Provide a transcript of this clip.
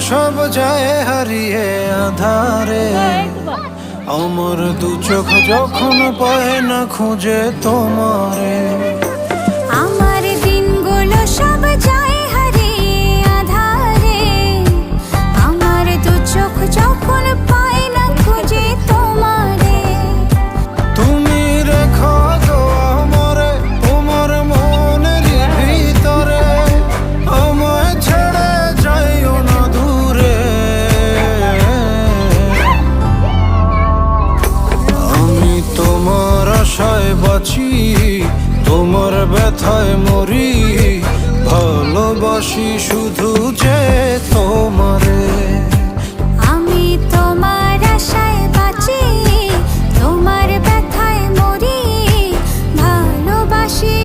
সব যায় হারিয়ে আধারে। আমার দু চোখ যখন পায় না খুঁজে তোমারে। আমার দিনগুলো সব যায় হারিয়ে আধারে। আমার দু চোখ যখন পায় না খুঁজে তোমারে। তুমি রেখো গো আমারে তোমার মনের ভিতরে, আমায় ছেড়ে যাইও না দূরে। আমি তোমার আশায় বাঁচি, তোমার ব্যথায় মরি, ভালোবাসি শুধু যে তোমারে।